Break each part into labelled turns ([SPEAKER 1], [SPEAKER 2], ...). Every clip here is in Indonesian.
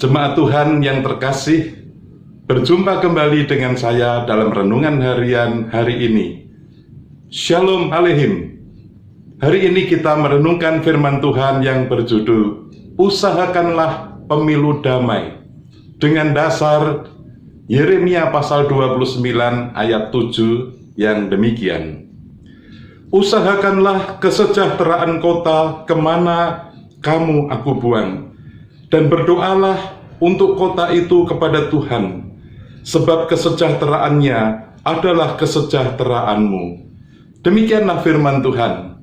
[SPEAKER 1] Jemaat Tuhan yang terkasih, berjumpa kembali dengan saya dalam renungan harian hari ini. Shalom Aleichem. Hari ini kita merenungkan firman Tuhan yang berjudul Usahakanlah Pemilu Damai, dengan dasar Yeremia pasal 29 ayat 7 yang demikian. Usahakanlah kesejahteraan kota kemana kamu aku buang, dan berdoalah untuk kota itu kepada Tuhan, sebab kesejahteraannya adalah kesejahteraanmu. Demikianlah firman Tuhan.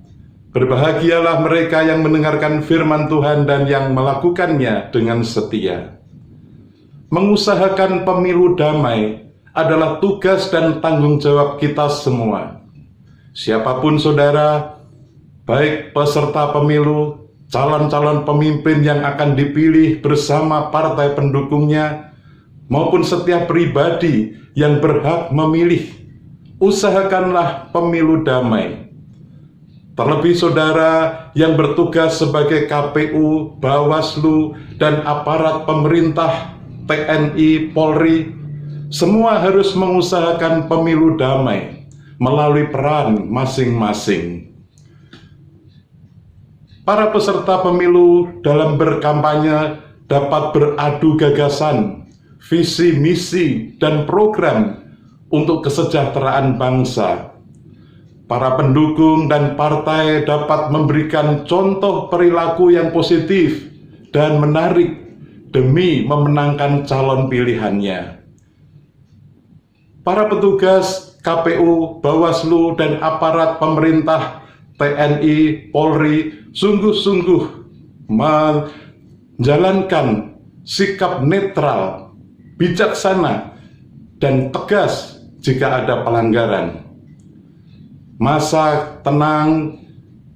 [SPEAKER 1] Berbahagialah mereka yang mendengarkan firman Tuhan dan yang melakukannya dengan setia. Mengusahakan pemilu damai adalah tugas dan tanggung jawab kita semua. Siapapun saudara, baik peserta pemilu, calon-calon pemimpin yang akan dipilih bersama partai pendukungnya, maupun setiap pribadi yang berhak memilih, usahakanlah pemilu damai. Terlebih saudara yang bertugas sebagai KPU, Bawaslu, dan aparat pemerintah, TNI, Polri, semua harus mengusahakan pemilu damai melalui peran masing-masing. Para peserta pemilu dalam berkampanye dapat beradu gagasan, visi, misi, dan program untuk kesejahteraan bangsa. Para pendukung dan partai dapat memberikan contoh perilaku yang positif dan menarik demi memenangkan calon pilihannya. Para petugas KPU, Bawaslu, dan aparat pemerintah, TNI, Polri sungguh-sungguh menjalankan sikap netral, bijaksana, dan tegas jika ada pelanggaran. Masa tenang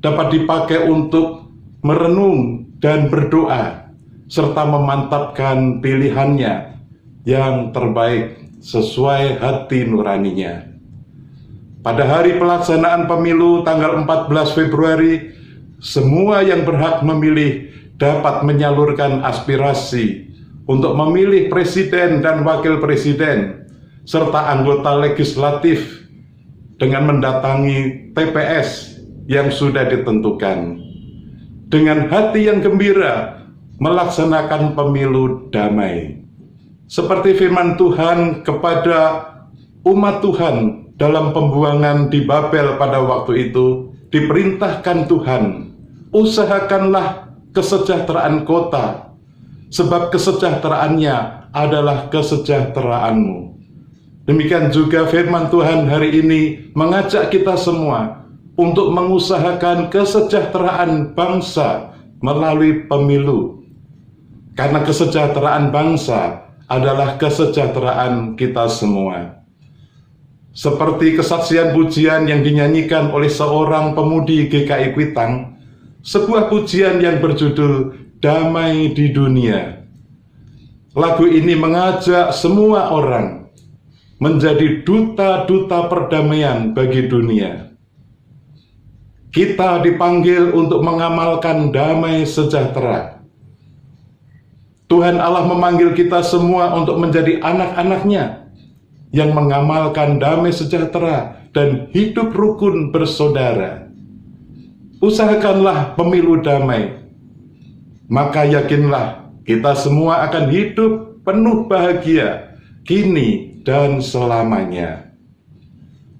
[SPEAKER 1] dapat dipakai untuk merenung dan berdoa, serta memantapkan pilihannya yang terbaik sesuai hati nuraninya. Pada hari pelaksanaan pemilu tanggal 14 Februari, semua yang berhak memilih dapat menyalurkan aspirasi untuk memilih presiden dan wakil presiden, serta anggota legislatif dengan mendatangi TPS yang sudah ditentukan. Dengan hati yang gembira, melaksanakan pemilu damai. Seperti firman Tuhan kepada umat Tuhan dalam pembuangan di Babel pada waktu itu, diperintahkan Tuhan, usahakanlah kesejahteraan kota, sebab kesejahteraannya adalah kesejahteraanmu. Demikian juga firman Tuhan hari ini mengajak kita semua untuk mengusahakan kesejahteraan bangsa melalui pemilu. Karena kesejahteraan bangsa adalah kesejahteraan kita semua. Seperti kesaksian pujian yang dinyanyikan oleh seorang pemudi GKI Kuitang, sebuah pujian yang berjudul Damai di Dunia. Lagu ini mengajak semua orang menjadi duta-duta perdamaian bagi dunia. Kita dipanggil untuk mengamalkan damai sejahtera. Tuhan Allah memanggil kita semua untuk menjadi anak-anak-Nya yang mengamalkan damai sejahtera dan hidup rukun bersaudara. Usahakanlah pemilu damai, maka yakinlah kita semua akan hidup penuh bahagia kini dan selamanya.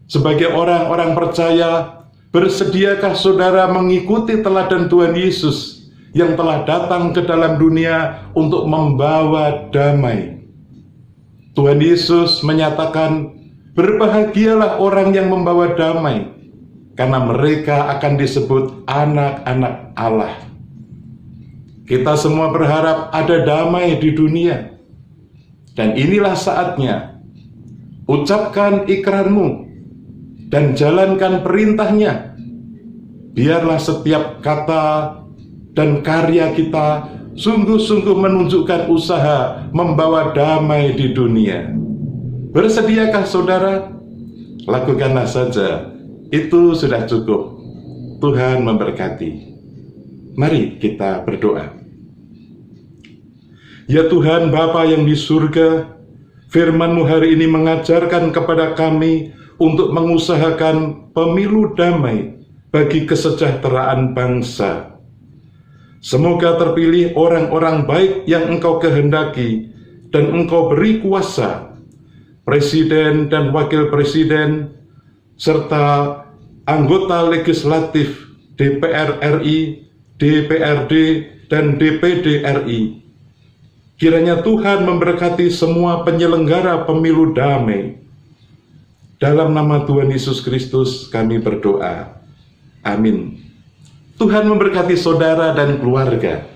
[SPEAKER 1] Sebagai orang-orang percaya, bersediakah saudara mengikuti teladan Tuhan Yesus yang telah datang ke dalam dunia untuk membawa damai? Tuhan Yesus menyatakan, berbahagialah orang yang membawa damai, karena mereka akan disebut anak-anak Allah. Kita semua berharap ada damai di dunia, dan inilah saatnya. Ucapkan ikrarmu dan jalankan perintahnya. Biarlah setiap kata dan karya kita sungguh-sungguh menunjukkan usaha membawa damai di dunia. Bersediakah saudara? Lakukanlah saja, itu sudah cukup. Tuhan memberkati. Mari kita berdoa. Ya Tuhan Bapa yang di surga, firman-Mu hari ini mengajarkan kepada kami untuk mengusahakan pemilu damai bagi kesejahteraan bangsa. Semoga terpilih orang-orang baik yang Engkau kehendaki dan Engkau beri kuasa, presiden dan wakil presiden, serta anggota legislatif DPR RI, DPRD, dan DPD RI. Kiranya Tuhan memberkati semua penyelenggara pemilu damai. Dalam nama Tuhan Yesus Kristus kami berdoa. Amin. Tuhan memberkati saudara dan keluarga.